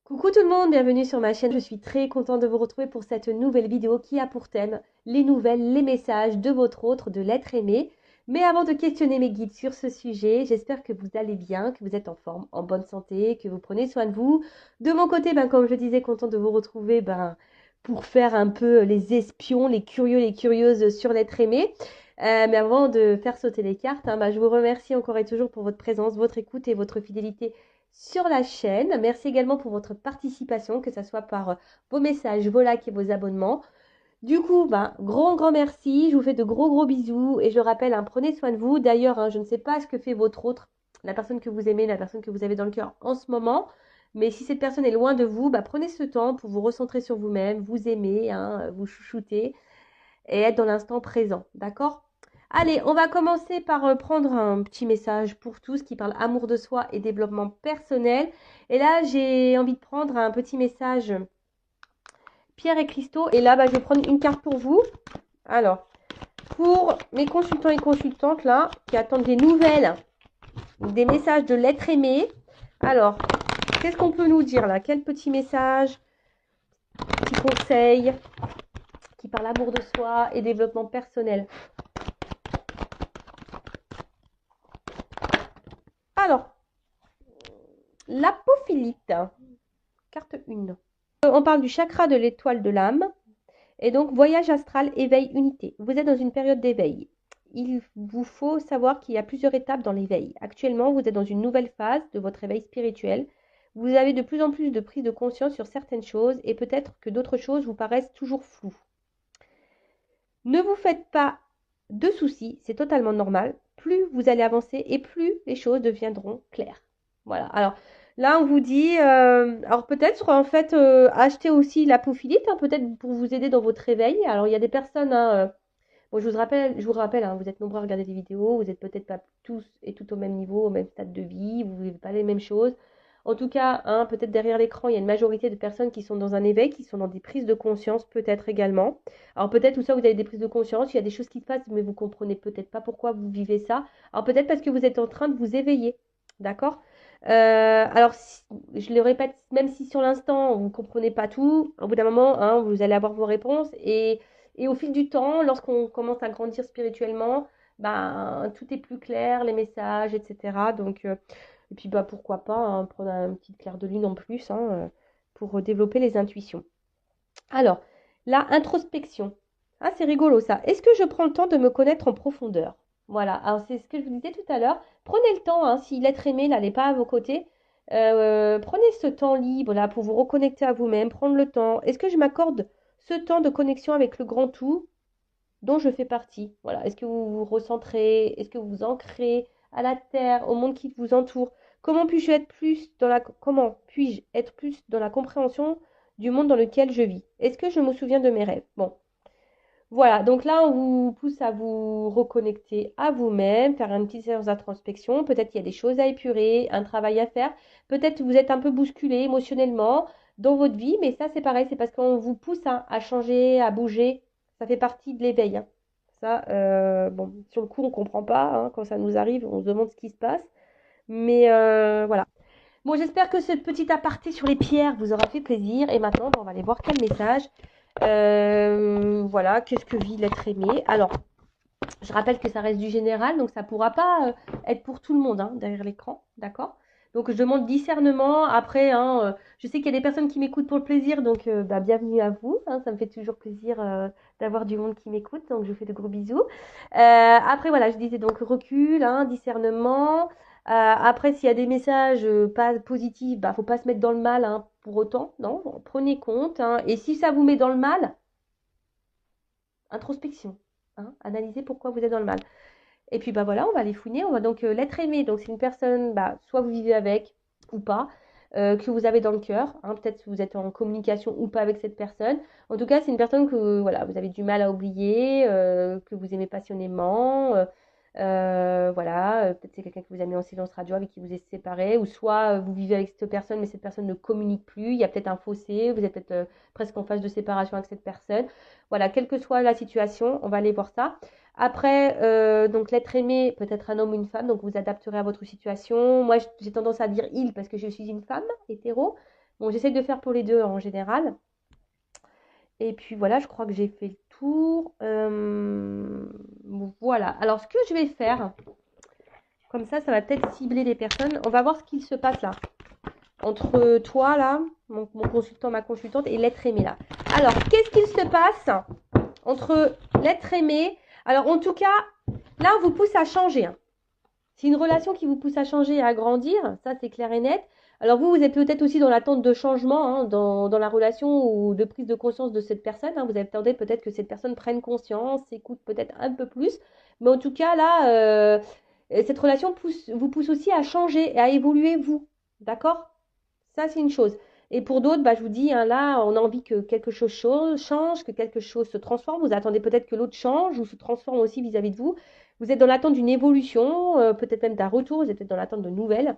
Coucou tout le monde, bienvenue sur ma chaîne. Je suis très contente de vous retrouver pour cette nouvelle vidéo qui a pour thème les nouvelles, les messages de votre autre, de l'être aimé. Mais avant de questionner mes guides sur ce sujet, j'espère que vous allez bien, que vous êtes en forme, en bonne santé, que vous prenez soin de vous. De mon côté, comme je disais, contente de vous retrouver pour faire un peu les espions, les curieux, les curieuses sur l'être aimé. Mais avant de faire sauter les cartes, je vous remercie encore et toujours pour votre présence, votre écoute et votre fidélité sur la chaîne. Merci également pour votre participation, que ce soit par vos messages, vos likes et vos abonnements. Du coup, grand merci. Je vous fais de gros bisous et je rappelle, prenez soin de vous. D'ailleurs, je ne sais pas ce que fait votre autre, la personne que vous aimez, la personne que vous avez dans le cœur en ce moment. Mais si cette personne est loin de vous, prenez ce temps pour vous recentrer sur vous-même, vous aimer, vous chouchouter et être dans l'instant présent. D'accord? Allez, on va commencer par prendre un petit message pour tous qui parle amour de soi et développement personnel. Et là, j'ai envie de prendre un petit message pierre et cristaux. Et là, je vais prendre une carte pour vous. Alors, pour mes consultants et consultantes là, qui attendent des nouvelles, des messages de l'être aimé. Alors, qu'est-ce qu'on peut nous dire là? Quel petit message, petit conseil qui parle amour de soi et développement personnel? Alors, l'apophilite, carte 1. On parle du chakra de l'étoile de l'âme. Et donc, voyage astral, éveil, unité. Vous êtes dans une période d'éveil. Il vous faut savoir qu'il y a plusieurs étapes dans l'éveil. Actuellement, vous êtes dans une nouvelle phase de votre éveil spirituel. Vous avez de plus en plus de prise de conscience sur certaines choses et peut-être que d'autres choses vous paraissent toujours floues. Ne vous faites pas de soucis, c'est totalement normal. Plus vous allez avancer et plus les choses deviendront claires. Voilà. Alors là, on vous dit, alors peut-être en fait, acheter aussi l'apophilite, peut-être pour vous aider dans votre réveil. Alors il y a des personnes, bon, je vous rappelle, vous êtes nombreux à regarder des vidéos, vous n'êtes peut-être pas tous et tout au même niveau, au même stade de vie, vous ne vivez pas les mêmes choses. En tout cas, peut-être derrière l'écran, il y a une majorité de personnes qui sont dans un éveil, qui sont dans des prises de conscience, peut-être également. Alors peut-être tout ça, vous avez des prises de conscience, il y a des choses qui se passent, mais vous comprenez peut-être pas pourquoi vous vivez ça. Alors peut-être parce que vous êtes en train de vous éveiller, d'accord? Alors, je le répète, même si sur l'instant, vous ne comprenez pas tout, au bout d'un moment, vous allez avoir vos réponses. Et au fil du temps, lorsqu'on commence à grandir spirituellement, tout est plus clair, les messages, etc. Donc, et puis pourquoi pas prendre un petit clair de lune en plus pour développer les intuitions. Alors, la introspection. Ah, c'est rigolo ça. Est-ce que je prends le temps de me connaître en profondeur? Voilà, alors c'est ce que je vous disais tout à l'heure. Prenez le temps, si l'être aimé là n'est pas à vos côtés, prenez ce temps libre là pour vous reconnecter à vous-même, prendre le temps. Est-ce que je m'accorde ce temps de connexion avec le grand tout dont je fais partie? Voilà, est-ce que vous vous recentrez? Est-ce que vous vous ancrez à la terre, au monde qui vous entoure? Comment puis-je être plus dans la compréhension du monde dans lequel je vis? Est-ce que je me souviens de mes rêves? Bon, voilà, donc là, on vous pousse à vous reconnecter à vous-même, faire une petite séance d'introspection. Peut-être qu'il y a des choses à épurer, un travail à faire. Peut-être que vous êtes un peu bousculé émotionnellement dans votre vie, mais ça, c'est pareil, c'est parce qu'on vous pousse à changer, à bouger. Ça fait partie de l'éveil. Ça, bon, sur le coup, on ne comprend pas. Quand ça nous arrive, on se demande ce qui se passe. Mais voilà. Bon, j'espère que ce petit aparté sur les pierres vous aura fait plaisir. Et maintenant, on va aller voir quel message. Voilà, qu'est-ce que vit l'être aimé? Alors, je rappelle que ça reste du général, donc ça ne pourra pas être pour tout le monde derrière l'écran, d'accord? Donc, je demande discernement. Après, je sais qu'il y a des personnes qui m'écoutent pour le plaisir, donc bienvenue à vous. Ça me fait toujours plaisir d'avoir du monde qui m'écoute, donc je vous fais de gros bisous. Après, voilà, je disais donc recul, discernement. Après, s'il y a des messages pas positifs, faut pas se mettre dans le mal pour autant, non? Bon, prenez compte. Et si ça vous met dans le mal, introspection. Analysez pourquoi vous êtes dans le mal. Et puis voilà, on va les fouiner. On va donc l'être aimé. Donc c'est une personne, soit vous vivez avec ou pas, que vous avez dans le cœur. Peut-être que vous êtes en communication ou pas avec cette personne. En tout cas, c'est une personne que voilà, vous avez du mal à oublier, que vous aimez passionnément. Voilà, peut-être c'est quelqu'un que vous avez mis en silence radio avec qui vous êtes séparés, ou soit vous vivez avec cette personne mais cette personne ne communique plus, il y a peut-être un fossé, vous êtes peut-être presque en phase de séparation avec cette personne. Voilà, quelle que soit la situation, on va aller voir ça. Après, donc l'être aimé peut être un homme ou une femme, donc vous adapterez à votre situation. Moi, j'ai tendance à dire il parce que je suis une femme hétéro, Bon, j'essaie de faire pour les deux en général. Et puis voilà, je crois que j'ai fait le tour. Voilà. Alors, ce que je vais faire, comme ça va peut-être cibler les personnes. On va voir ce qu'il se passe là. Entre toi, là, mon consultant, ma consultante, et l'être aimé, là. Alors, qu'est-ce qu'il se passe entre l'être aimé? Alors, en tout cas, là, on vous pousse à changer. Hein. C'est une relation qui vous pousse à changer et à grandir. Ça, c'est clair et net. Alors, vous êtes peut-être aussi dans l'attente de changement hein, dans la relation ou de prise de conscience de cette personne. Hein. Vous attendez peut-être que cette personne prenne conscience, s'écoute peut-être un peu plus. Mais en tout cas, là, cette relation vous pousse aussi à changer et à évoluer, vous. D'accord? Ça, c'est une chose. Et pour d'autres, bah, je vous dis, hein, là, on a envie que quelque chose change, que quelque chose se transforme. Vous attendez peut-être que l'autre change ou se transforme aussi vis-à-vis de vous. Vous êtes dans l'attente d'une évolution, peut-être même d'un retour. Vous êtes peut-être dans l'attente de nouvelles.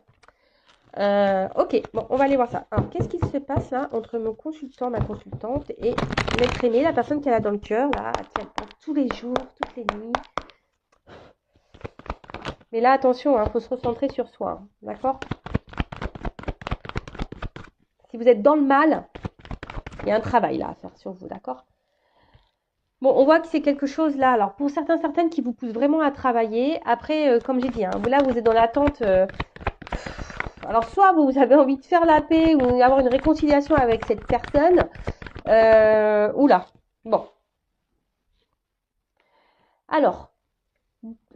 Ok, bon, on va aller voir ça. Alors, qu'est-ce qui se passe là entre mon consultant, ma consultante et l'être aimé, la personne qu'elle a dans le cœur, là, qui elle pense tous les jours, toutes les nuits. Mais là, attention, il faut se recentrer sur soi. Hein, d'accord? Si vous êtes dans le mal, il y a un travail là à faire sur vous, d'accord? Bon, on voit que c'est quelque chose là. Alors, pour certaines qui vous poussent vraiment à travailler. Après, comme j'ai dit, hein, là, vous êtes dans l'attente. Alors, soit vous avez envie de faire la paix ou avoir une réconciliation avec cette personne. Oula. Bon. Alors,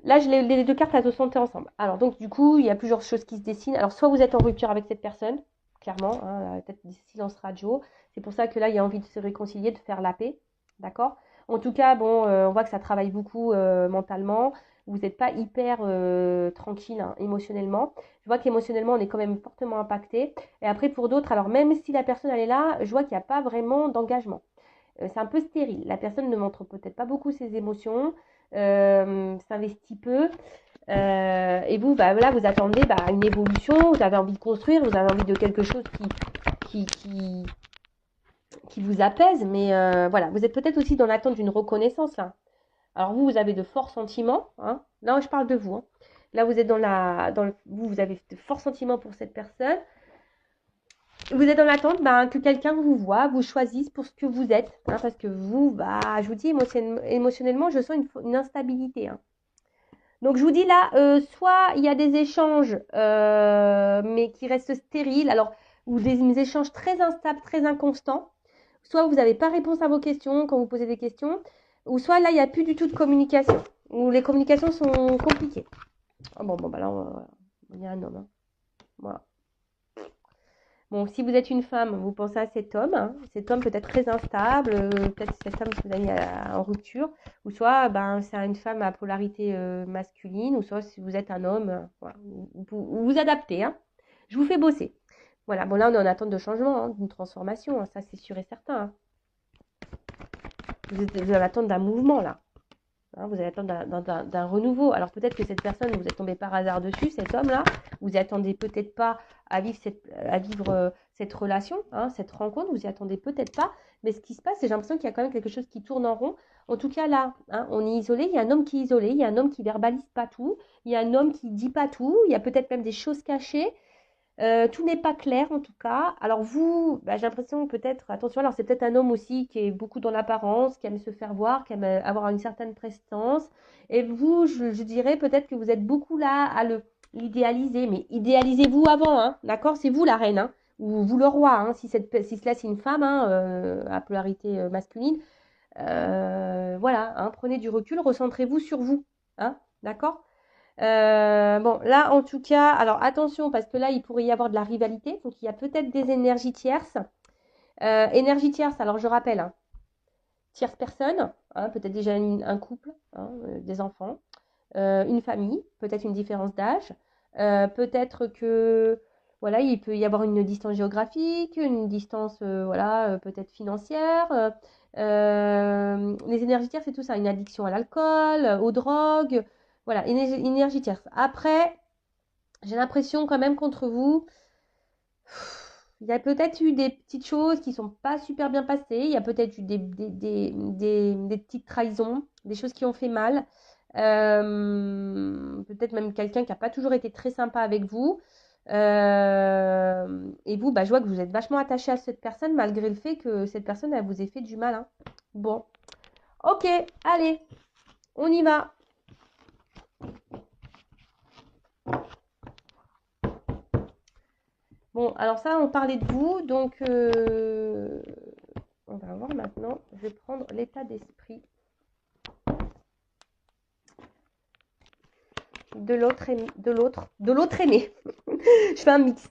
là, les deux cartes, elles se sont ensemble. Alors, donc, du coup, il y a plusieurs choses qui se dessinent. Alors, soit vous êtes en rupture avec cette personne, clairement, hein, peut-être des silences radio. C'est pour ça que là, il y a envie de se réconcilier, de faire la paix. D'accord? En tout cas, bon, on voit que ça travaille beaucoup mentalement. Vous n'êtes pas hyper tranquille hein, émotionnellement. Je vois qu'émotionnellement, on est quand même fortement impacté. Et après, pour d'autres, alors même si la personne, elle est là, je vois qu'il n'y a pas vraiment d'engagement. C'est un peu stérile. La personne ne montre peut-être pas beaucoup ses émotions, s'investit peu. Et vous, bah, là, vous attendez bah, une évolution, vous avez envie de construire, vous avez envie de quelque chose qui, qui, qui vous apaise. Mais voilà, vous êtes peut-être aussi dans l'attente d'une reconnaissance là. Alors vous avez de forts sentiments. Hein. Là, je parle de vous. Hein. Là, vous êtes vous avez de forts sentiments pour cette personne. Vous êtes dans l'attente bah, que quelqu'un vous voit, vous choisisse pour ce que vous êtes. Hein, parce que vous, bah, je vous dis, émotionnellement, je sens une instabilité. Hein. Donc, je vous dis là, soit il y a des échanges, mais qui restent stériles, alors, ou des échanges très instables, très inconstants. Soit vous n'avez pas réponse à vos questions quand vous posez des questions, ou soit là, il n'y a plus du tout de communication, ou les communications sont compliquées. Oh, bon, bah là, il y a un homme. Hein. Voilà. Bon, si vous êtes une femme, vous pensez à cet homme. Hein. Cet homme peut être très instable, peut-être cet homme que vous avez en rupture, ou soit ben, c'est une femme à polarité masculine, ou soit si vous êtes un homme, voilà, vous adaptez. Hein. Je vous fais bosser. Voilà, bon là on est en attente de changement, hein, d'une transformation, hein, ça c'est sûr et certain. Hein. Vous êtes en attente d'un mouvement là. Hein, vous allez attendre d'un renouveau. Alors peut-être que cette personne, vous êtes tombé par hasard dessus, cet homme-là, vous n'y attendez peut-être pas à vivre cette relation, hein, cette rencontre, vous n'y attendez peut-être pas. Mais ce qui se passe, c'est j'ai l'impression qu'il y a quand même quelque chose qui tourne en rond. En tout cas là, hein, on est isolé, il y a un homme qui est isolé, il y a un homme qui verbalise pas tout, il y a un homme qui dit pas tout, il y a peut-être même des choses cachées. Tout n'est pas clair en tout cas. Alors vous, bah, j'ai l'impression peut-être, attention, alors c'est peut-être un homme aussi qui est beaucoup dans l'apparence, qui aime se faire voir, qui aime avoir une certaine prestance. Et vous, je dirais peut-être que vous êtes beaucoup là à l'idéaliser, mais idéalisez-vous avant, hein, d'accord? C'est vous la reine, hein, ou vous le roi, hein, si cela c'est une femme hein, à polarité masculine. Voilà, hein, prenez du recul, recentrez-vous sur vous, hein, d'accord? Bon, là, en tout cas, alors attention, parce que là, il pourrait y avoir de la rivalité. Donc, il y a peut-être des énergies tierces. Énergie tierce, alors je rappelle, hein, tierce personne, hein, peut-être déjà un couple, hein, des enfants, une famille, peut-être une différence d'âge. Peut-être que, voilà, il peut y avoir une distance géographique, une distance, voilà, peut-être financière. Les énergies tierces, c'est tout ça, une addiction à l'alcool, aux drogues. Voilà, énergie tierce. Après, j'ai l'impression quand même qu'entre vous, il y a peut-être eu des petites choses qui ne sont pas super bien passées. Il y a peut-être eu des petites trahisons, des choses qui ont fait mal. Peut-être même quelqu'un qui n'a pas toujours été très sympa avec vous. Et vous, bah, je vois que vous êtes vachement attaché à cette personne malgré le fait que cette personne, elle vous ait fait du mal, hein. Bon, ok, allez, on y va. Bon, alors ça, on parlait de vous, donc on va voir maintenant. Je vais prendre l'état d'esprit de l'autre aimé. Je fais un mix.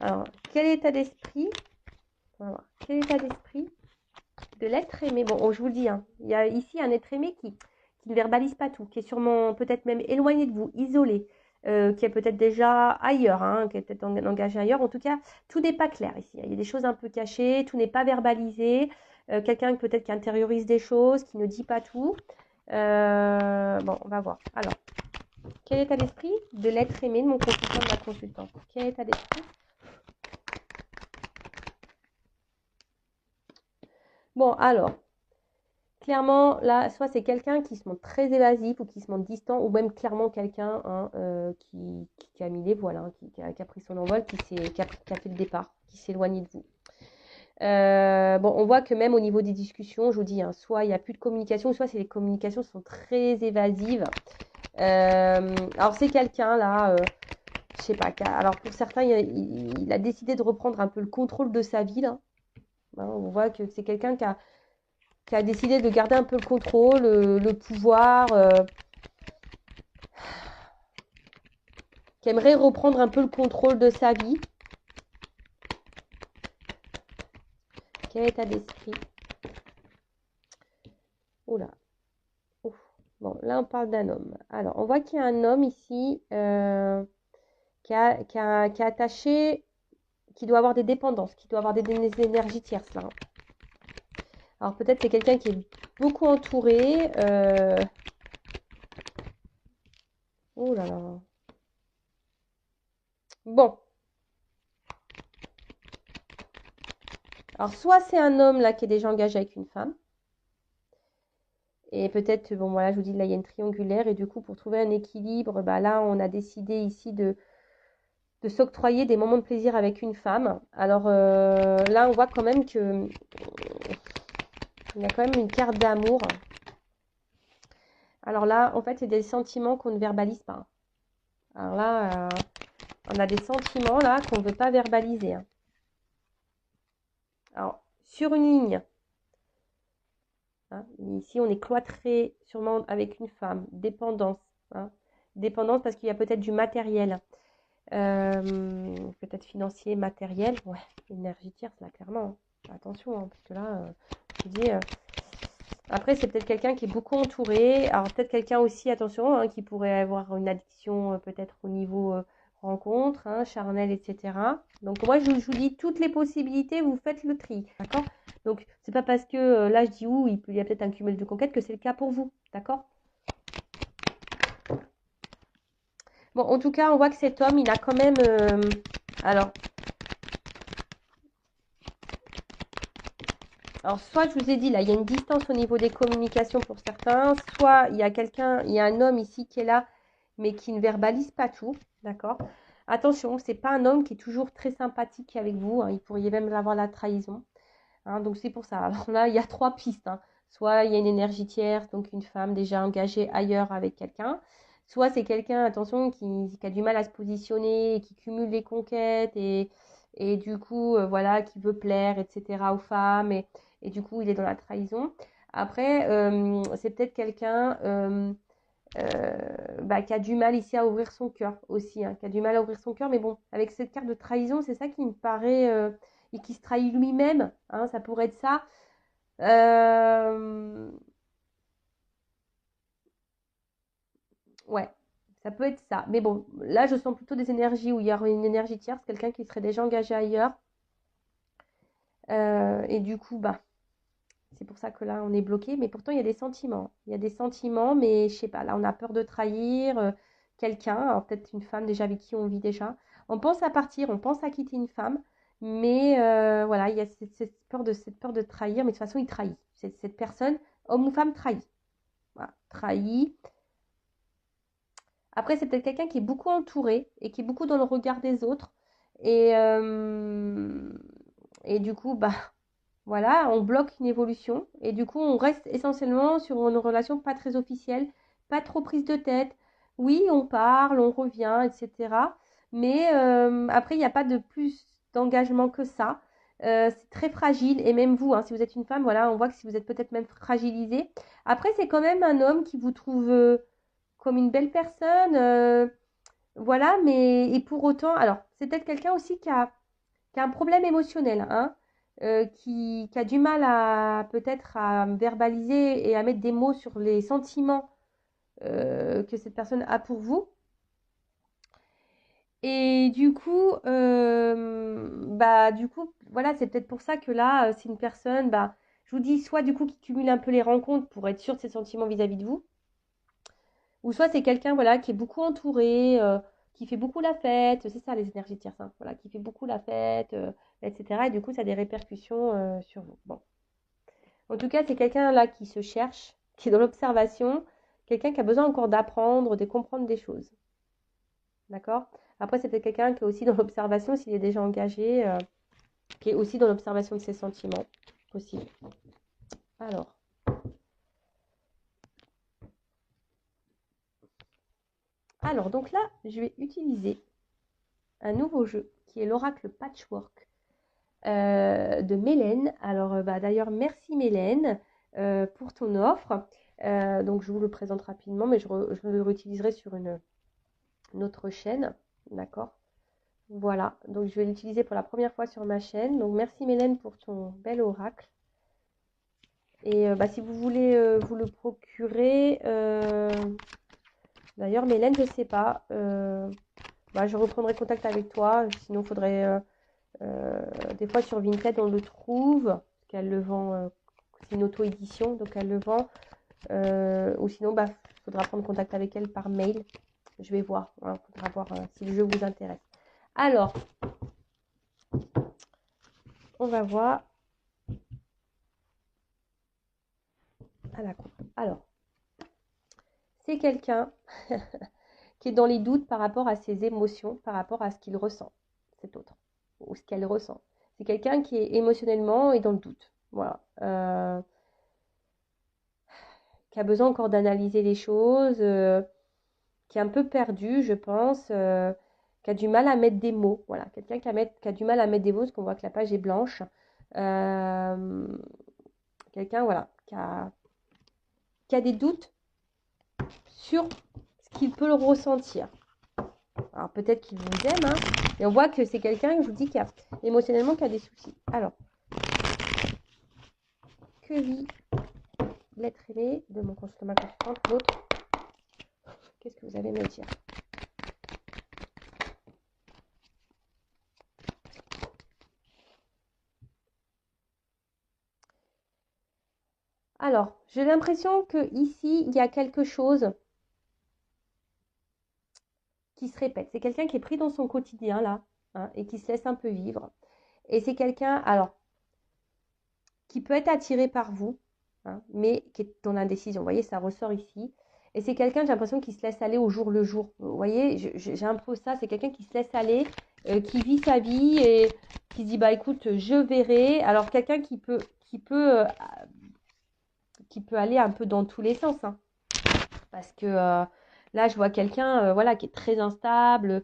Alors, quel état d'esprit? On va voir. Quel état d'esprit de l'être aimé? Bon, je vous le dis, hein, il y a ici un être aimé qui ne verbalise pas tout, qui est sûrement peut-être même éloigné de vous, isolé, qui est peut-être déjà ailleurs, hein, qui est peut-être engagé ailleurs. En tout cas, tout n'est pas clair ici. Il y a des choses un peu cachées, tout n'est pas verbalisé. Quelqu'un peut-être qui intériorise des choses, qui ne dit pas tout. Bon, on va voir. Alors, quel état d'esprit de l'être aimé de mon consultant, de ma consultante? Quel état d'esprit? Bon, alors, clairement, là, soit c'est quelqu'un qui se montre très évasif ou qui se montre distant, ou même clairement quelqu'un, hein, qui a mis les voiles, hein, qui a pris son envol, qui a fait le départ, qui s'est éloigné de vous. Bon, on voit que même au niveau des discussions, je vous dis, hein, soit il n'y a plus de communication, soit c'est les communications sont très évasives. Alors c'est quelqu'un là, je sais pas, alors pour certains, il a décidé de reprendre un peu le contrôle de sa vie là. Hein, on voit que c'est quelqu'un qui a décidé de garder un peu le contrôle, le pouvoir, qui aimerait reprendre un peu le contrôle de sa vie. Quel état d'esprit? Oula. Ouf. Bon, là on parle d'un homme. Alors, on voit qu'il y a un homme ici qui est attaché, qui doit avoir des dépendances, qui doit avoir des énergies tierces là. Alors peut-être c'est quelqu'un qui est beaucoup entouré. Oh là là. Bon. Alors soit c'est un homme là qui est déjà engagé avec une femme. Et peut-être, bon voilà, je vous dis, là il y a une triangulaire. Et du coup, pour trouver un équilibre, bah là on a décidé ici de s'octroyer des moments de plaisir avec une femme. Alors là on voit quand même que il y a quand même une carte d'amour. Alors là, en fait, c'est des sentiments qu'on ne verbalise pas. Alors là, on a des sentiments là qu'on ne veut pas verbaliser, hein. Alors, sur une ligne, hein, ici on est cloîtré sûrement avec une femme, dépendance, hein. Dépendance parce qu'il y a peut-être du matériel, peut-être financier, matériel, ouais, énergie tierce là, clairement, hein. Attention, hein, parce que là, je vous dis, après c'est peut-être quelqu'un qui est beaucoup entouré, alors peut-être quelqu'un aussi, attention, hein, qui pourrait avoir une addiction peut-être au niveau rencontre, hein, charnel, etc. Donc moi je vous dis toutes les possibilités, vous faites le tri, d'accord? Donc c'est pas parce que là je dis il y a peut-être un cumul de conquêtes que c'est le cas pour vous, d'accord? Bon, en tout cas, on voit que cet homme, il a quand même... alors, soit je vous ai dit, là, il y a une distance au niveau des communications pour certains, soit il y a quelqu'un, il y a un homme ici qui est là, mais qui ne verbalise pas tout, d'accord? Attention, c'est pas un homme qui est toujours très sympathique avec vous, hein, il pourrait même avoir la trahison, hein, donc c'est pour ça. Alors là, il y a trois pistes, hein. Soit il y a une énergie tierce, donc une femme déjà engagée ailleurs avec quelqu'un, soit c'est quelqu'un, attention, qui a du mal à se positionner, qui cumule les conquêtes et du coup, voilà, qui veut plaire, etc. aux femmes et du coup, il est dans la trahison. Après, c'est peut-être quelqu'un qui a du mal ici à ouvrir son cœur aussi, hein, qui a du mal à ouvrir son cœur. Mais bon, avec cette carte de trahison, c'est ça qui me paraît... et qui se trahit lui-même, hein, ça pourrait être ça. Euh, ouais, ça peut être ça. Mais bon, là, je sens plutôt des énergies où il y aurait une énergie tierce, quelqu'un qui serait déjà engagé ailleurs. Et du coup, bah, c'est pour ça que là, on est bloqué. Mais pourtant, il y a des sentiments. Il y a des sentiments, mais je sais pas, là, on a peur de trahir quelqu'un. Alors, peut-être une femme déjà avec qui on vit déjà. On pense à partir, on pense à quitter une femme. Mais voilà, il y a cette peur de trahir. Mais de toute façon, il trahit. Cette personne, homme ou femme, trahit. Voilà, trahit. Après, c'est peut-être quelqu'un qui est beaucoup entouré et qui est beaucoup dans le regard des autres. Et du coup, bah, voilà, on bloque une évolution. Et du coup, on reste essentiellement sur une relation pas très officielle, pas trop prise de tête. Oui, on parle, on revient, etc. Mais après, il n'y a pas de plus d'engagement que ça. C'est très fragile. Et même vous, hein, si vous êtes une femme, voilà, on voit que si vous êtes peut-être même fragilisée. Après, c'est quand même un homme qui vous trouve comme une belle personne. Voilà, mais et pour autant, alors, c'est peut-être quelqu'un aussi qui a un problème émotionnel, hein, qui a du mal à peut-être à verbaliser et à mettre des mots sur les sentiments que cette personne a pour vous. Et du coup, voilà, c'est peut-être pour ça que là, c'est une personne, bah, je vous dis, soit du coup qui cumule un peu les rencontres pour être sûr de ses sentiments vis-à-vis de vous, ou soit c'est quelqu'un, voilà, qui est beaucoup entouré, qui fait beaucoup la fête, c'est ça les énergies de tierce, voilà, qui fait beaucoup la fête, etc. Et du coup, ça a des répercussions sur vous. Bon. En tout cas, c'est quelqu'un là qui se cherche, qui est dans l'observation, quelqu'un qui a besoin encore d'apprendre, de comprendre des choses. D'accord? Après, c'est peut-être quelqu'un qui est aussi dans l'observation, s'il est déjà engagé, qui est aussi dans l'observation de ses sentiments. Possible. Alors. Alors, donc là, je vais utiliser un nouveau jeu qui est l'oracle Patchwork de Mélène. Alors, bah, d'ailleurs, merci Mélène pour ton offre. Donc, je vous le présente rapidement, mais je le réutiliserai sur une autre chaîne. D'accord? Voilà. Donc, je vais l'utiliser pour la première fois sur ma chaîne. Donc, merci Mélène pour ton bel oracle. Et bah, si vous voulez vous le procurer, d'ailleurs, Mélène, je ne sais pas. Bah, je reprendrai contact avec toi. Sinon, il faudrait. Des fois sur Vinted on le trouve, parce qu'elle le vend, c'est une auto-édition, donc elle le vend. Ou sinon, bah, faudra prendre contact avec elle par mail. Je vais voir, il faudra voir si le jeu vous intéresse. Alors, on va voir à la coupe. Alors, c'est quelqu'un qui est dans les doutes par rapport à ses émotions, par rapport à ce qu'il ressent, cet autre, ou ce qu'elle ressent. C'est quelqu'un qui est émotionnellement et dans le doute. Voilà. Qui a besoin encore d'analyser les choses, qui est un peu perdu, je pense, qui a du mal à mettre des mots. Voilà, quelqu'un qui a du mal à mettre des mots, parce qu'on voit que la page est blanche. Quelqu'un, voilà, qui a des doutes sur ce qu'il peut le ressentir. Alors peut-être qu'il vous aime, hein, et on voit que c'est quelqu'un, je vous dis, qui a émotionnellement qui a des soucis. Alors, que vit l'être aimé de mon consommateur constante, l'autre? Qu'est-ce que vous avez à me dire? Alors, j'ai l'impression que ici il y a quelque chose qui se répète. C'est quelqu'un qui est pris dans son quotidien là, hein, et qui se laisse un peu vivre. Et c'est quelqu'un, alors, qui peut être attiré par vous, hein, mais qui est dans l'indécision. Vous voyez, ça ressort ici. Et c'est quelqu'un, j'ai l'impression, qui se laisse aller au jour le jour. Vous voyez, j'ai un peu ça, c'est quelqu'un qui se laisse aller, qui vit sa vie et qui se dit, bah écoute, je verrai. Alors, quelqu'un qui peut aller un peu dans tous les sens, hein. Parce que là, je vois quelqu'un voilà, qui est très instable,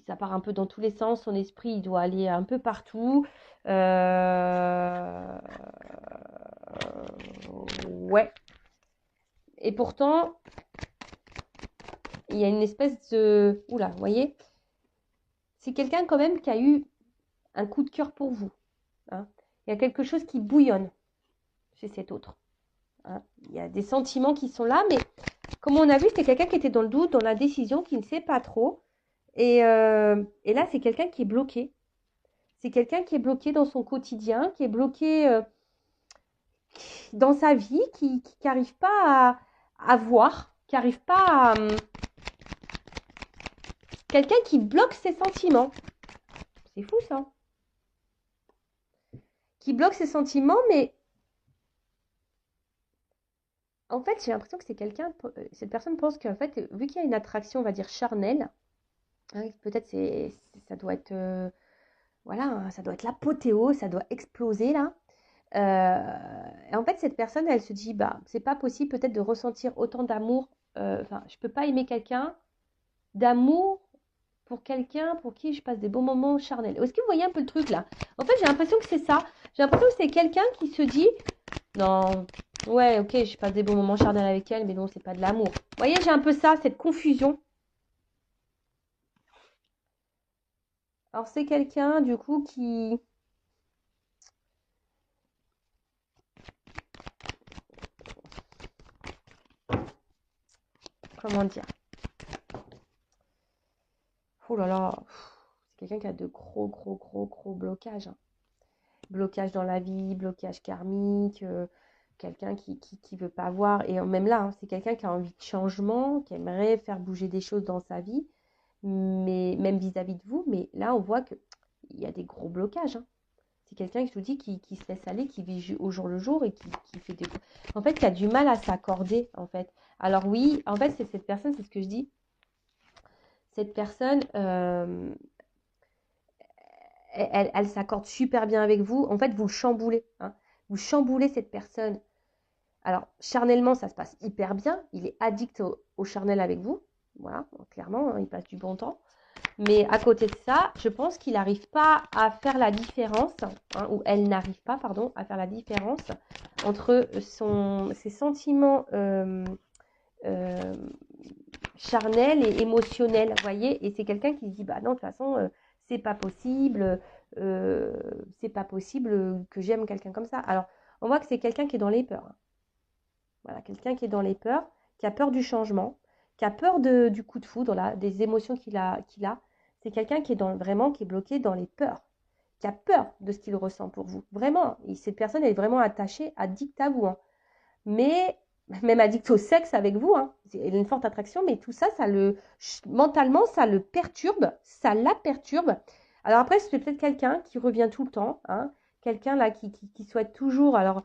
ça part un peu dans tous les sens. Son esprit, il doit aller un peu partout. Ouais. Et pourtant, il y a une espèce de... Oula, vous voyez? C'est quelqu'un quand même qui a eu un coup de cœur pour vous, hein. Il y a quelque chose qui bouillonne chez cet autre, hein. Il y a des sentiments qui sont là, mais comme on a vu, c'est quelqu'un qui était dans le doute, dans l'indécision, qui ne sait pas trop. Et là, c'est quelqu'un qui est bloqué. C'est quelqu'un qui est bloqué dans son quotidien, qui est bloqué dans sa vie, qui n'arrive pas à voir, qui n'arrive pas à... Quelqu'un qui bloque ses sentiments. C'est fou ça. Qui bloque ses sentiments, mais En fait, j'ai l'impression que c'est quelqu'un, cette personne pense qu'en fait, vu qu'il y a une attraction, on va dire charnelle, hein, peut-être ça doit être, voilà, hein, ça doit être l'apothéose, ça doit exploser là. Et en fait, cette personne, elle se dit, bah, c'est pas possible peut-être de ressentir autant d'amour. Enfin, je peux pas aimer quelqu'un d'amour pour quelqu'un pour qui je passe des bons moments charnels. Est-ce que vous voyez un peu le truc là? En fait, j'ai l'impression que c'est ça. J'ai l'impression que c'est quelqu'un qui se dit, non, ouais, ok, je passe des bons moments charnels avec elle, mais non, c'est pas de l'amour. Vous voyez, j'ai un peu ça, cette confusion. Alors, c'est quelqu'un, du coup, qui... Comment dire? Oh là là, c'est quelqu'un qui a de gros blocages, hein. Blocage dans la vie, blocage karmique, quelqu'un qui veut pas voir. Et même là, hein, c'est quelqu'un qui a envie de changement, qui aimerait faire bouger des choses dans sa vie, mais même vis-à-vis de vous. Mais là, on voit qu'il y a des gros blocages, hein. C'est quelqu'un, je vous dis, qui se laisse aller, qui vit au jour le jour et qui fait des... En fait, qui a du mal à s'accorder, en fait. Alors oui, en fait, c'est cette personne, c'est ce que je dis. Cette personne, elle s'accorde super bien avec vous. En fait, vous le chamboulez, hein. Vous chamboulez cette personne. Alors, charnellement, ça se passe hyper bien. Il est addict au charnel avec vous. Voilà, clairement, hein, il passe du bon temps. Mais à côté de ça, je pense qu'il n'arrive pas à faire la différence, hein, ou elle n'arrive pas, pardon, à faire la différence entre ses sentiments euh, charnels et émotionnels, vous voyez. Et c'est quelqu'un qui se dit, bah non, de toute façon, c'est pas possible, euh, c'est pas possible que j'aime quelqu'un comme ça. Alors, on voit que c'est quelqu'un qui est dans les peurs, hein. Voilà, quelqu'un qui est dans les peurs, qui a peur du changement, qui a peur du coup de foudre, là, des émotions qu'il a. C'est quelqu'un qui est vraiment qui est bloqué dans les peurs, qui a peur de ce qu'il ressent pour vous. Vraiment, et cette personne est vraiment attachée, addict à vous, hein. Mais même addict au sexe avec vous, hein. Il a une forte attraction, mais tout ça, mentalement, ça le perturbe, ça la perturbe. Alors après, c'est peut-être quelqu'un qui revient tout le temps, hein, quelqu'un là qui souhaite toujours, alors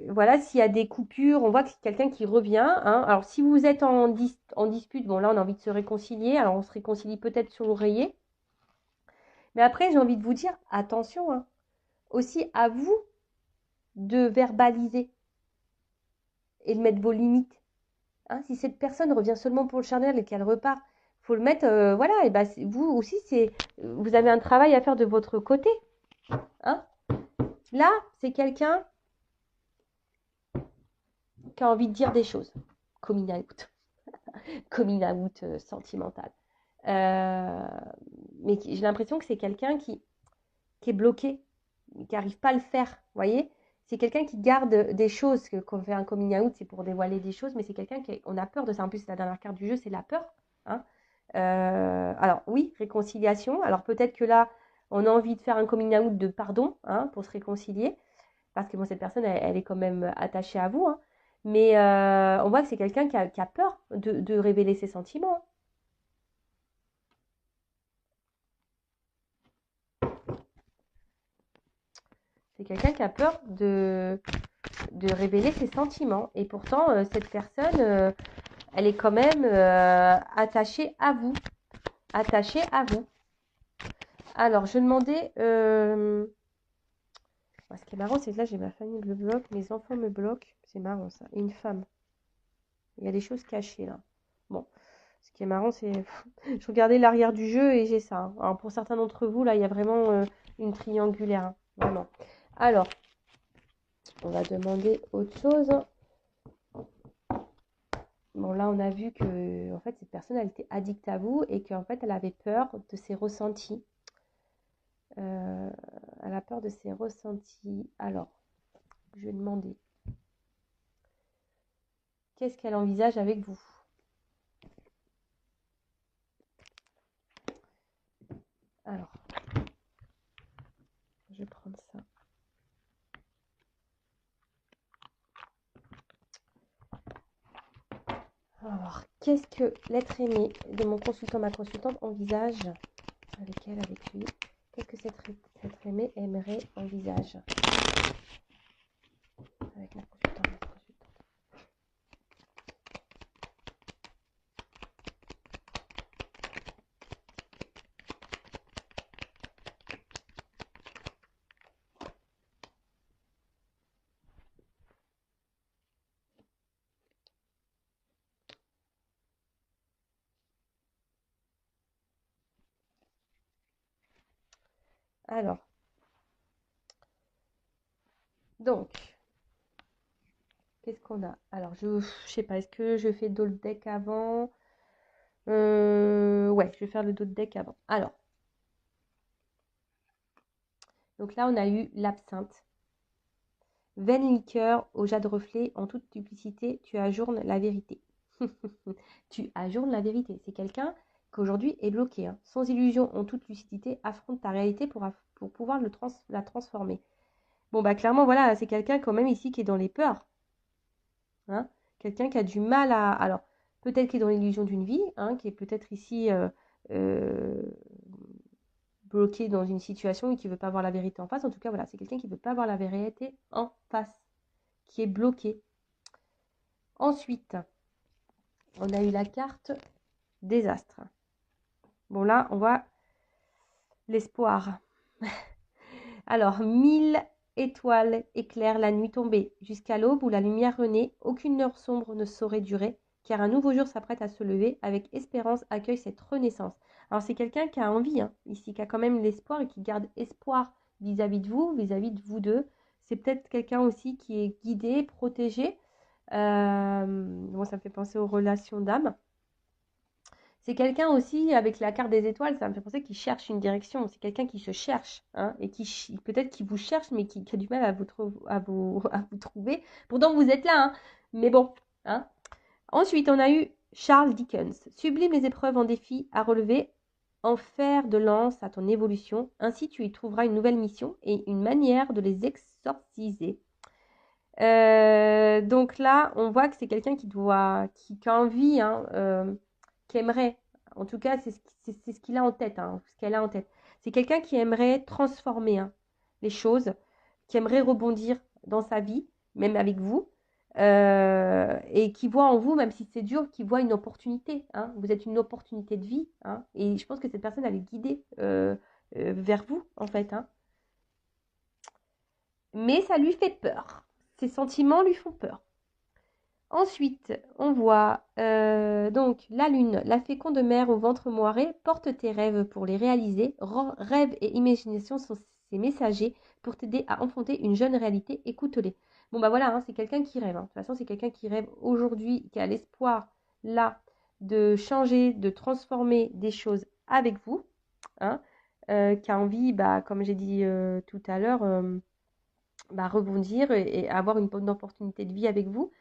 voilà, s'il y a des coupures, on voit que c'est quelqu'un qui revient, hein. Alors, si vous êtes en dispute, bon, là, on a envie de se réconcilier. Alors, on se réconcilie peut-être sur l'oreiller. Mais après, j'ai envie de vous dire, attention, hein, aussi à vous de verbaliser et de mettre vos limites, hein. Si cette personne revient seulement pour le charnel et qu'elle repart, faut le mettre, voilà. Et ben, vous aussi, vous avez un travail à faire de votre côté, hein. Là, c'est quelqu'un qui a envie de dire des choses. Coming out. Coming out sentimental. Euh, mais j'ai l'impression que c'est quelqu'un qui est bloqué, qui n'arrive pas à le faire, vous voyez. C'est quelqu'un qui garde des choses, qu'on fait un coming out, c'est pour dévoiler des choses, mais c'est quelqu'un on a peur de ça. En plus, la dernière carte du jeu, c'est la peur, hein. Alors oui, réconciliation. Alors peut-être que là, on a envie de faire un coming out de pardon, hein, pour se réconcilier, parce que bon, cette personne, elle est quand même attachée à vous, hein. Mais on voit que c'est quelqu'un qui a peur de révéler ses sentiments, hein. C'est quelqu'un qui a peur de révéler ses sentiments. Et pourtant, cette personne, elle est quand même attachée à vous. Attachée à vous. Alors, je demandais... ce qui est marrant, c'est que là, j'ai ma famille me bloque, mes enfants me bloquent. C'est marrant, ça. Et une femme. Il y a des choses cachées, là. Bon. Ce qui est marrant, c'est... Je regardais l'arrière du jeu et j'ai ça, hein. Alors, pour certains d'entre vous, là, il y a vraiment une triangulaire, hein. Vraiment. Alors, on va demander autre chose. Bon, là, on a vu que en fait, cette personne, elle était addicte à vous et qu'en fait, elle avait peur de ses ressentis. Euh, Elle a peur de ses ressentis. Alors, je vais demander, qu'est-ce qu'elle envisage avec vous? Alors, je vais prendre ça. Alors, qu'est-ce que l'être aimé de mon consultant, ma consultante envisage avec elle, avec lui? Qu'est-ce que cet être aimé aimerait envisage avec ma consultante, ma consultante? Alors, donc, qu'est-ce qu'on a? Alors, je sais pas, est-ce que je fais d'autres deck avant? Ouais, je vais faire le d'autres deck avant. Alors, donc là, on a eu l'absinthe. Vaine liqueur au jade reflet, en toute duplicité, tu ajournes la vérité. Tu ajournes la vérité. C'est quelqu'un qui aujourd'hui est bloqué, hein. Sans illusion, en toute lucidité, affronte ta réalité pour pouvoir la transformer. Bon, bah clairement, voilà, c'est quelqu'un quand même ici qui est dans les peurs, hein. Quelqu'un qui a du mal à... Alors, peut-être qui est dans l'illusion d'une vie, hein, qui est peut-être ici euh, bloqué dans une situation et qui ne veut pas voir la vérité en face. En tout cas, voilà, c'est quelqu'un qui ne veut pas voir la vérité en face, qui est bloqué. Ensuite, on a eu la carte désastre. Bon, là, on voit l'espoir. Alors, 1000 étoiles éclairent la nuit tombée. Jusqu'à l'aube où la lumière renaît, aucune heure sombre ne saurait durer, car un nouveau jour s'apprête à se lever. Avec espérance, accueille cette renaissance. Alors, c'est quelqu'un qui a envie, hein, ici, qui a quand même l'espoir et qui garde espoir vis-à-vis de vous deux. C'est peut-être quelqu'un aussi qui est guidé, protégé. Bon, ça me fait penser aux relations d'âme. C'est quelqu'un aussi, avec la carte des étoiles, ça me fait penser qu'il cherche une direction. C'est quelqu'un qui se cherche, hein, et qui peut-être qui vous cherche, mais qui a du mal à vous trouver. Pourtant, vous êtes là, hein, mais bon. Hein. Ensuite, on a eu Charles Dickens. Sublime les épreuves en défi à relever, en fer de lance à ton évolution. Ainsi, tu y trouveras une nouvelle mission et une manière de les exorciser. Donc là, on voit que c'est quelqu'un qui a envie, hein, qui aimerait, en tout cas, c'est ce qu'il a en tête, hein, ce qu'elle a en tête. C'est quelqu'un qui aimerait transformer, hein, les choses, qui aimerait rebondir dans sa vie, même avec vous, et qui voit en vous, même si c'est dur, qui voit une opportunité, hein. Vous êtes une opportunité de vie, hein, et je pense que cette personne, elle est guidée vers vous, en fait, hein. Mais ça lui fait peur. Ses sentiments lui font peur. Ensuite, on voit donc la lune, la féconde mère au ventre moiré, porte tes rêves pour les réaliser. Rêves et imagination sont ses messagers pour t'aider à enfanter une jeune réalité. Écoute-les. Bon, bah voilà, hein, c'est quelqu'un qui rêve, hein. De toute façon, c'est quelqu'un qui rêve aujourd'hui, qui a l'espoir là de changer, de transformer des choses avec vous, hein, qui a envie, bah, comme j'ai dit tout à l'heure, bah, rebondir et avoir une bonne opportunité de vie avec vous.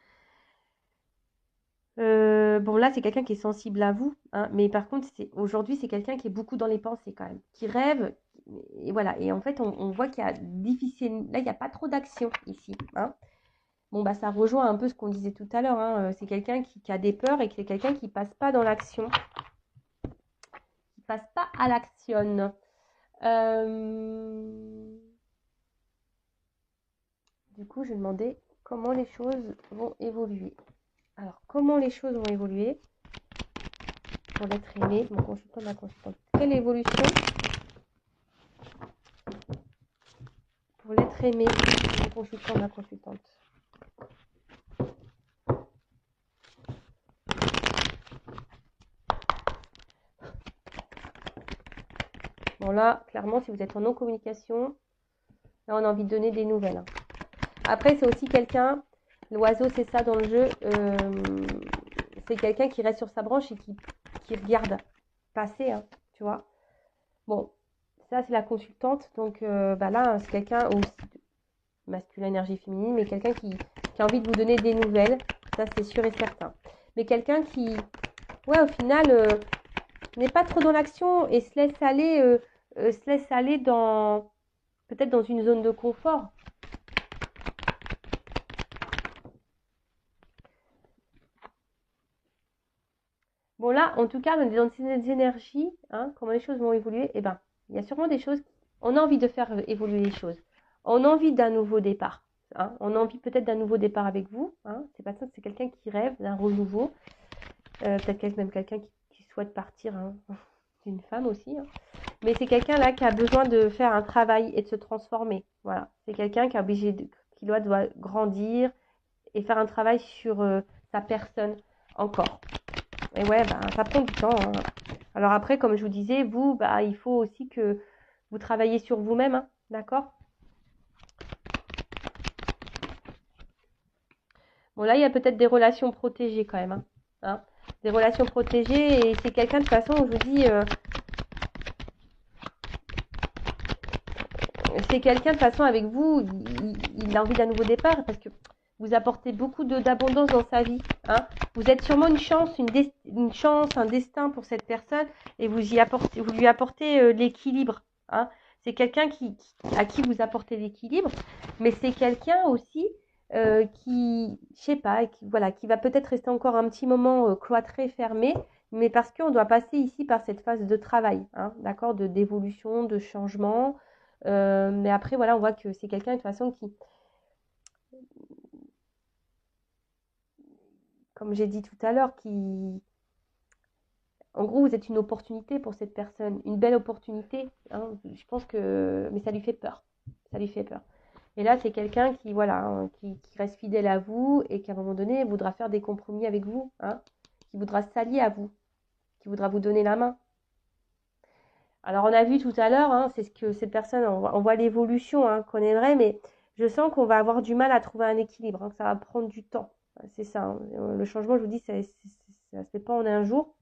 Bon, là, c'est quelqu'un qui est sensible à vous, hein, mais par contre, aujourd'hui, c'est quelqu'un qui est beaucoup dans les pensées quand même, qui rêve, et voilà. Et en fait, on voit qu'il y a difficile, là, il n'y a pas trop d'action ici, hein. Bon, bah, ça rejoint un peu ce qu'on disait tout à l'heure, hein. C'est quelqu'un qui a des peurs et qui est quelqu'un qui passe pas dans l'action, qui passe pas à l'action. Du coup, je demandais comment les choses vont évoluer. Alors, comment les choses vont évoluer pour l'être aimé, mon consultant, ma consultante. Quelle évolution pour l'être aimé, mon consultant, ma consultante. Bon là, clairement, si vous êtes en non-communication, là, on a envie de donner des nouvelles. Après, c'est aussi quelqu'un, l'oiseau, c'est ça dans le jeu, c'est quelqu'un qui reste sur sa branche et qui regarde passer, hein, tu vois. Bon, ça, c'est la consultante. Donc bah là, c'est quelqu'un aussi masculin, énergie féminine, mais quelqu'un qui a envie de vous donner des nouvelles. Ça, c'est sûr et certain. Mais quelqu'un qui, ouais, au final, n'est pas trop dans l'action et se laisse aller dans, peut-être dans une zone de confort. Bon là, en tout cas, dans ces énergies, hein, comment les choses vont évoluer, eh ben, il y a sûrement des choses, on a envie de faire évoluer les choses. On a envie d'un nouveau départ, hein. On a envie peut-être d'un nouveau départ avec vous, hein. C'est pas ça, c'est quelqu'un qui rêve d'un renouveau. Peut-être même quelqu'un qui souhaite partir, hein, d'une femme aussi, hein. Mais c'est quelqu'un là qui a besoin de faire un travail et de se transformer. Voilà, c'est quelqu'un qui qui doit grandir et faire un travail sur sa personne encore. Et ouais, bah, ça prend du temps, hein. Alors après, comme je vous disais, vous, bah, il faut aussi que Vous travaillez sur vous-même, hein, d'accord? Bon, là, il y a peut-être des relations protégées quand même, hein. Des relations protégées, et c'est quelqu'un, de toute façon, je vous dis, c'est quelqu'un, de toute façon, avec vous, il a envie d'un nouveau départ, parce que vous apportez beaucoup d'abondance dans sa vie, hein. Vous êtes sûrement une chance, une chance, un destin pour cette personne, et vous lui apportez l'équilibre, hein. C'est quelqu'un à qui vous apportez l'équilibre, mais c'est quelqu'un aussi qui, je sais pas, voilà, qui va peut-être rester encore un petit moment cloîtré, fermé, mais parce qu'on doit passer ici par cette phase de travail, hein, d'accord, d'évolution, de changement. Mais après, voilà, on voit que c'est quelqu'un de toute façon qui, comme j'ai dit tout à l'heure, en gros, vous êtes une opportunité pour cette personne, une belle opportunité, hein. Je pense que, mais ça lui fait peur, ça lui fait peur. Et là, c'est quelqu'un qui, voilà, hein, qui reste fidèle à vous et qui, à un moment donné, voudra faire des compromis avec vous, hein, qui voudra s'allier à vous, qui voudra vous donner la main. Alors, on a vu tout à l'heure, hein, c'est ce que cette personne, on voit l'évolution hein, qu'on aimerait, mais je sens qu'on va avoir du mal à trouver un équilibre, hein, que ça va prendre du temps. C'est ça, hein. Le changement, je vous dis, ça ne se fait pas en un jour.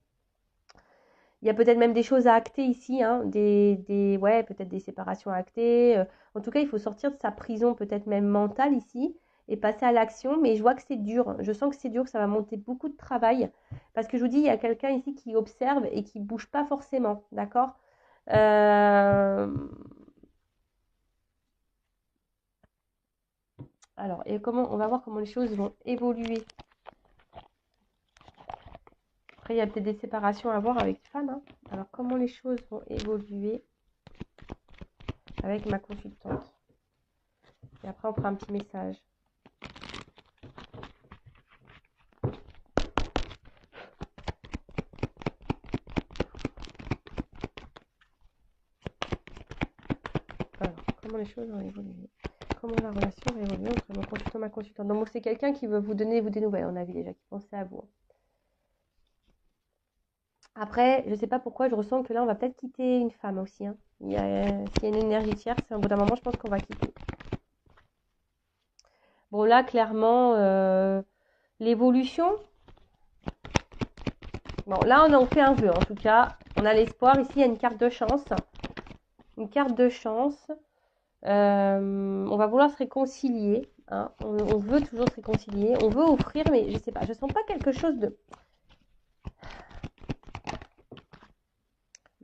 Il y a peut-être même des choses à acter ici, hein, ouais, peut-être des séparations à acter. En tout cas, il faut sortir de sa prison, peut-être même mentale ici, et passer à l'action. Mais je vois que c'est dur. Je sens que c'est dur, que ça va monter beaucoup de travail. Parce que je vous dis, il y a quelqu'un ici qui observe et qui ne bouge pas forcément. D'accord. Alors, et on va voir comment les choses vont évoluer. Après, il y a peut-être des séparations à voir avec femme, hein. Alors, comment les choses vont évoluer avec ma consultante. Et après, on fera un petit message. Alors, comment les choses vont évoluer? Comment la relation va évoluer entre mon consultant et ma consultante? Donc, c'est quelqu'un qui veut vous donner des nouvelles. On a vu déjà, qui pensait à vous. Après, je ne sais pas pourquoi, je ressens que là, on va peut-être quitter une femme aussi, hein. S'il y a une énergie tierce, au bout d'un moment, je pense qu'on va quitter. Bon, là, clairement, l'évolution. Bon, là, on en fait un vœu, en tout cas. On a l'espoir. Ici, il y a une carte de chance. Une carte de chance. On va vouloir se réconcilier, hein. On veut toujours se réconcilier. On veut offrir, mais je sais pas. Je sens pas quelque chose de...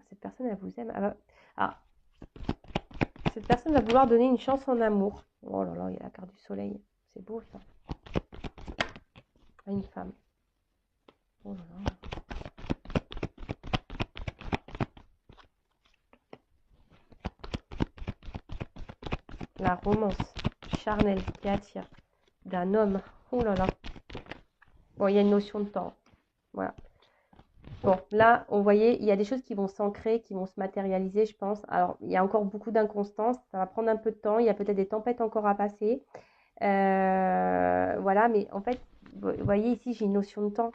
Cette personne, elle vous aime. Ah, cette personne va vouloir donner une chance en amour. Oh là là, il y a la carte du soleil. C'est beau, ça. À une femme. Oh là là. La romance charnelle qui attire d'un homme. Oh là là. Bon, il y a une notion de temps. Voilà. Bon, là, on voyait, il y a des choses qui vont s'ancrer, qui vont se matérialiser, je pense. Alors, il y a encore beaucoup d'inconstance. Ça va prendre un peu de temps. Il y a peut-être des tempêtes encore à passer. Voilà, mais en fait, vous voyez ici, j'ai une notion de temps.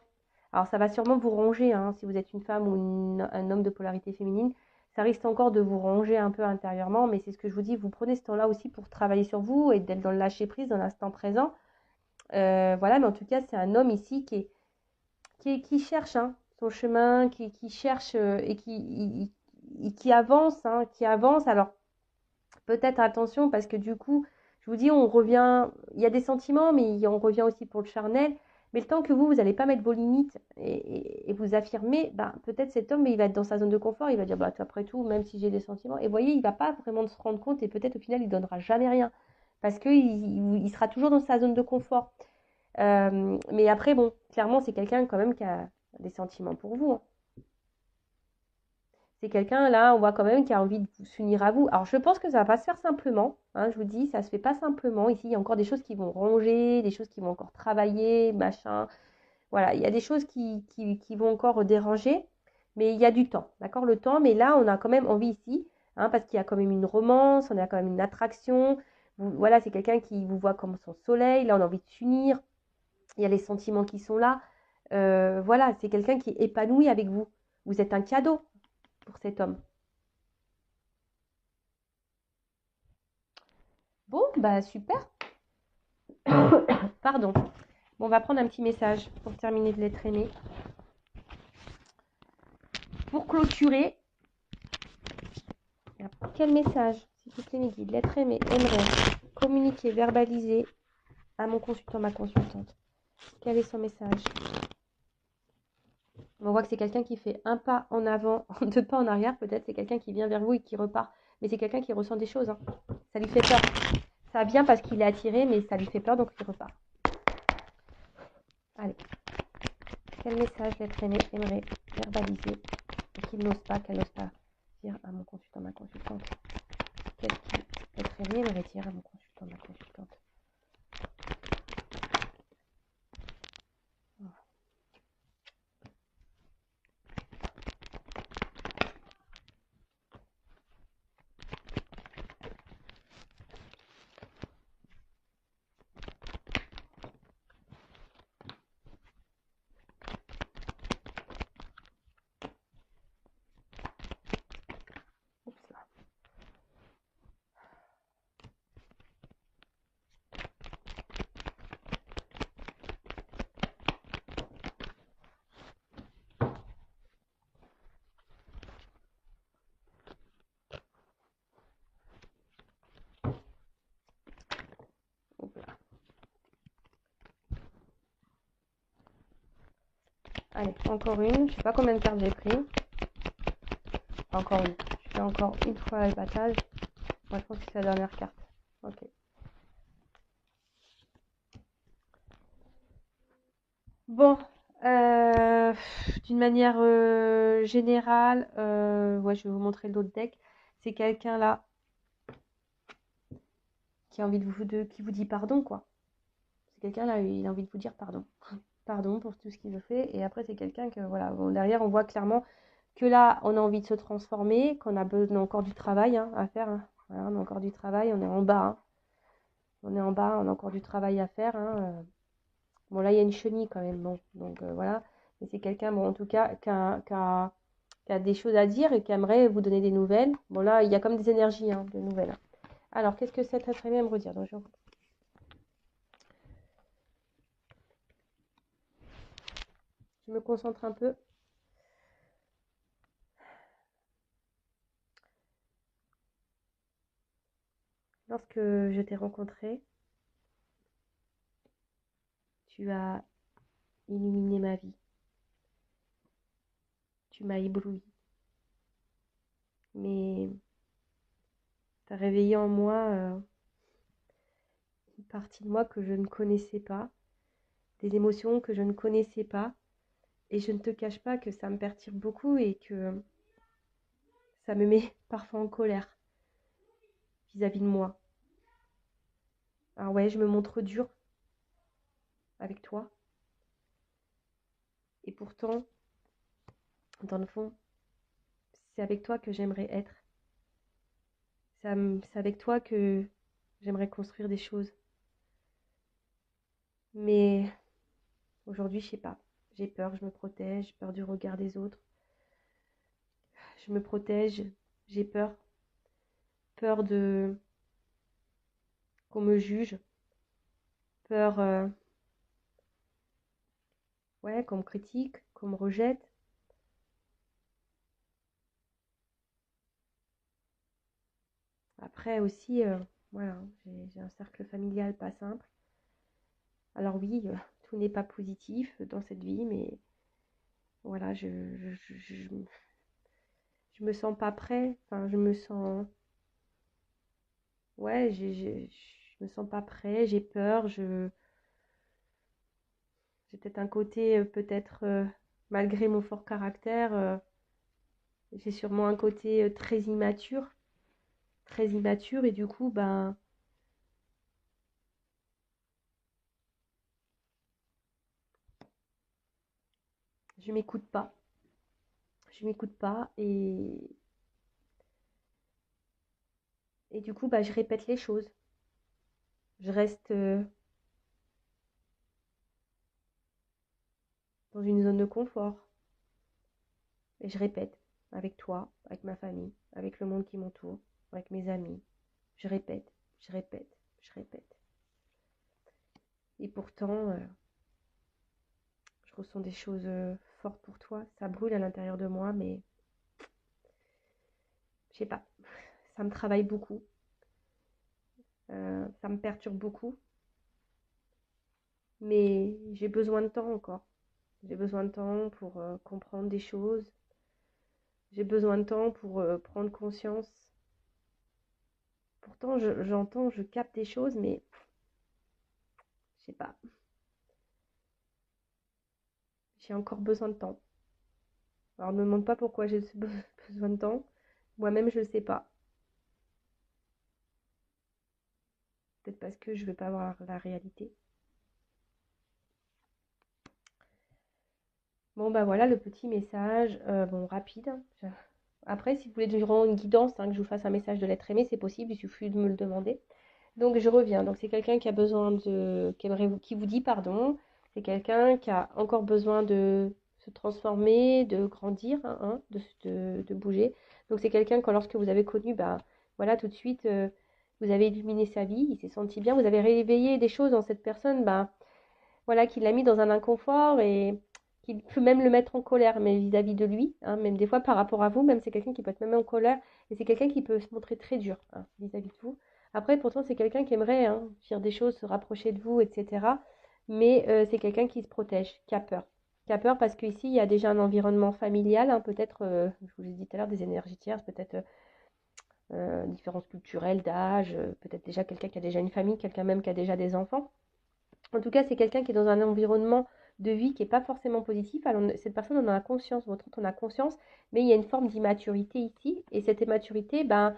Alors, ça va sûrement vous ronger, hein, si vous êtes une femme ou un homme de polarité féminine. Ça risque encore de vous ronger un peu intérieurement, mais c'est ce que je vous dis, vous prenez ce temps-là aussi pour travailler sur vous et d'être dans le lâcher-prise, dans l'instant présent. Voilà, mais en tout cas, c'est un homme ici qui cherche hein, son chemin, qui cherche et qui avance, hein, qui avance. Alors, peut-être attention, parce que du coup, je vous dis, on revient, il y a des sentiments, mais on revient aussi pour le charnel. Mais le temps que vous n'allez pas mettre vos limites et vous affirmer, bah, peut-être cet homme, il va être dans sa zone de confort, il va dire, bah, après tout, même si j'ai des sentiments, et vous voyez, il ne va pas vraiment se rendre compte, et peut-être au final, il ne donnera jamais rien, parce qu'il sera toujours dans sa zone de confort. Mais après, bon, clairement, c'est quelqu'un quand même qui a des sentiments pour vous, hein. C'est quelqu'un, là, on voit quand même qui a envie de s'unir à vous. Alors, je pense que ça va pas se faire simplement, hein, je vous dis, ça se fait pas simplement. Ici, il y a encore des choses qui vont ronger, des choses qui vont encore travailler, machin. Voilà, il y a des choses qui vont encore déranger, mais il y a du temps, d'accord, le temps. Mais là, on a quand même envie ici, hein, parce qu'il y a quand même une romance, on a quand même une attraction. Voilà, c'est quelqu'un qui vous voit comme son soleil. Là, on a envie de s'unir. Il y a les sentiments qui sont là. Voilà, c'est quelqu'un qui est épanoui avec vous. Vous êtes un cadeau pour cet homme. Bon, bah super. Pardon. Bon, on va prendre un petit message pour terminer de l'être aimé. Pour clôturer, quel message, s'il vous plaît, mes guides, l'être aimé aimerait communiquer, verbaliser à mon consultant, ma consultante. Quel est son message? On voit que c'est quelqu'un qui fait un pas en avant, deux pas en arrière, peut-être. C'est quelqu'un qui vient vers vous et qui repart. Mais c'est quelqu'un qui ressent des choses. Hein. Ça lui fait peur. Ça vient parce qu'il est attiré, mais ça lui fait peur, donc il repart. Allez. Quel message l'être aimé aimerait verbaliser et qu'il n'ose pas, qu'elle n'ose pas dire à mon consultant, ma consultante? Qu'est-ce que l'être aimé aimerait dire à mon consultant, ma consultante? Oups là. Oups là. Allez, encore une. Je sais pas combien de cartes j'ai pris. Encore une. Je fais encore une fois le battage. Moi, je pense que c'est la dernière carte. Ok. Bon, d'une manière générale, ouais, je vais vous montrer l'autre deck. C'est quelqu'un là qui a envie qui vous dit pardon, quoi. C'est quelqu'un là, il a envie de vous dire pardon. Pardon pour tout ce qu'il a fait. Et après, c'est quelqu'un que, voilà, bon, derrière, on voit clairement que là, on a envie de se transformer, qu'on a besoin encore du travail hein, à faire. Hein. Voilà, on a encore du travail, on est en bas. Hein. On est en bas, on a encore du travail à faire. Hein. Bon, là, il y a une chenille quand même. Bon, donc voilà. Mais c'est quelqu'un, bon, en tout cas, qui a des choses à dire et qui aimerait vous donner des nouvelles. Bon, là, il y a comme des énergies hein, de nouvelles. Alors, qu'est-ce que cet être aimé me redire? Donc, je me concentre un peu. Lorsque je t'ai rencontré, tu as illuminé ma vie. Tu m'as ébloui. Mais tu as réveillé en moi une partie de moi que je ne connaissais pas, des émotions que je ne connaissais pas. Et je ne te cache pas que ça me perturbe beaucoup et que ça me met parfois en colère vis-à-vis de moi. Alors ouais, je me montre dure avec toi. Et pourtant, dans le fond, c'est avec toi que j'aimerais être. C'est avec toi que j'aimerais construire des choses. Mais aujourd'hui, je sais pas. J'ai peur, je me protège, j'ai peur du regard des autres. Je me protège, j'ai peur. Peur de qu'on me juge. Peur ouais, qu'on me critique, qu'on me rejette. Après aussi, voilà, j'ai un cercle familial pas simple. Alors oui, tout n'est pas positif dans cette vie, mais voilà, je me sens pas prêt. Enfin, je me sens, ouais, je me sens pas prêt. J'ai peur. J'ai peut-être un côté, peut-être malgré mon fort caractère, j'ai sûrement un côté très immature, et du coup, ben, je m'écoute pas. Je m'écoute pas et du coup, bah, je répète les choses. Je reste dans une zone de confort et je répète avec toi, avec ma famille, avec le monde qui m'entoure, avec mes amis. Je répète, je répète. je répète. Et pourtant, je ressens des choses fortes pour toi. Ça brûle à l'intérieur de moi, mais je sais pas. Ça me travaille beaucoup. Ça me perturbe beaucoup. Mais j'ai besoin de temps encore. J'ai besoin de temps pour comprendre des choses. J'ai besoin de temps pour prendre conscience. Pourtant, j'entends, je capte des choses, mais je sais pas. J'ai encore besoin de temps. Alors, ne me demande pas pourquoi j'ai besoin de temps. Moi-même, je ne sais pas. Peut-être parce que je ne veux pas voir la réalité. Bon, bah voilà le petit message. Bon, rapide. Après, si vous voulez vraiment une guidance, hein, que je vous fasse un message de l'être aimé, c'est possible. Il suffit de me le demander. Donc, je reviens. Donc, c'est quelqu'un qui a besoin de... qui vous dit pardon. C'est quelqu'un qui a encore besoin de se transformer, de grandir, hein, de bouger. Donc, c'est quelqu'un que lorsque vous avez connu, bah, voilà, tout de suite, vous avez illuminé sa vie, il s'est senti bien. Vous avez réveillé des choses dans cette personne, bah, voilà, qui l'a mis dans un inconfort et qui peut même le mettre en colère, mais vis-à-vis de lui, hein, même des fois par rapport à vous, même c'est quelqu'un qui peut être même en colère, et c'est quelqu'un qui peut se montrer très dur, hein, vis-à-vis de vous. Après, pourtant, c'est quelqu'un qui aimerait, hein, faire des choses, se rapprocher de vous, etc. Mais c'est quelqu'un qui se protège, qui a peur. Qui a peur parce qu'ici, il y a déjà un environnement familial, hein, peut-être, je vous l'ai dit tout à l'heure, des énergies tierces, peut-être différences culturelles, d'âge, peut-être déjà quelqu'un qui a déjà une famille, quelqu'un même qui a déjà des enfants. En tout cas, c'est quelqu'un qui est dans un environnement de vie qui n'est pas forcément positif. Alors, cette personne en a conscience, votre autre en a conscience, mais il y a une forme d'immaturité ici. Et cette immaturité, ben,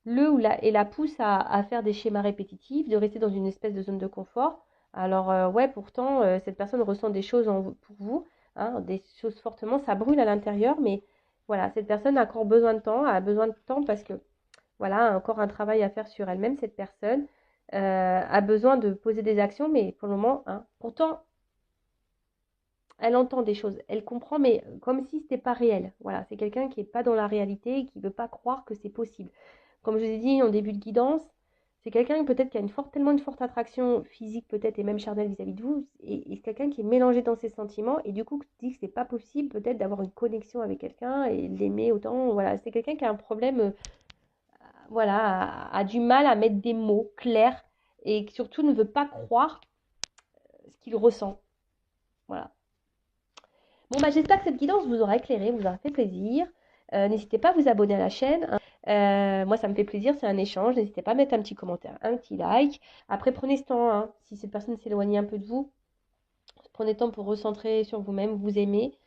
et la pousse à faire des schémas répétitifs, de rester dans une espèce de zone de confort. Alors, ouais, pourtant, cette personne ressent des choses pour vous, hein, des choses fortement, ça brûle à l'intérieur, mais voilà, cette personne a encore besoin de temps, a besoin de temps parce que voilà, encore un travail à faire sur elle-même, cette personne a besoin de poser des actions, mais pour le moment, hein, pourtant, elle entend des choses, elle comprend, mais comme si ce n'était pas réel. Voilà, c'est quelqu'un qui n'est pas dans la réalité et qui ne veut pas croire que c'est possible. Comme je vous ai dit en début de guidance, c'est quelqu'un peut-être qui a tellement une forte attraction physique peut-être et même charnelle vis-à-vis de vous, et quelqu'un qui est mélangé dans ses sentiments et du coup qui dit que c'est pas possible peut-être d'avoir une connexion avec quelqu'un et l'aimer autant. Voilà, c'est quelqu'un qui a un problème voilà, a du mal à mettre des mots clairs et surtout ne veut pas croire ce qu'il ressent. Voilà. Bon, bah, j'espère que cette guidance vous aura éclairé, vous aura fait plaisir. N'hésitez pas à vous abonner à la chaîne, hein. Moi, ça me fait plaisir, c'est un échange. N'hésitez pas à mettre un petit commentaire, un petit like. Après, prenez ce temps, hein, si cette personne s'éloigne un peu de vous, prenez le temps pour recentrer sur vous-même, vous aimer.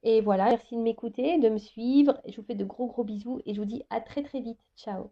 Et voilà, merci de m'écouter, de me suivre. Je vous fais de gros bisous et je vous dis à très vite. Ciao.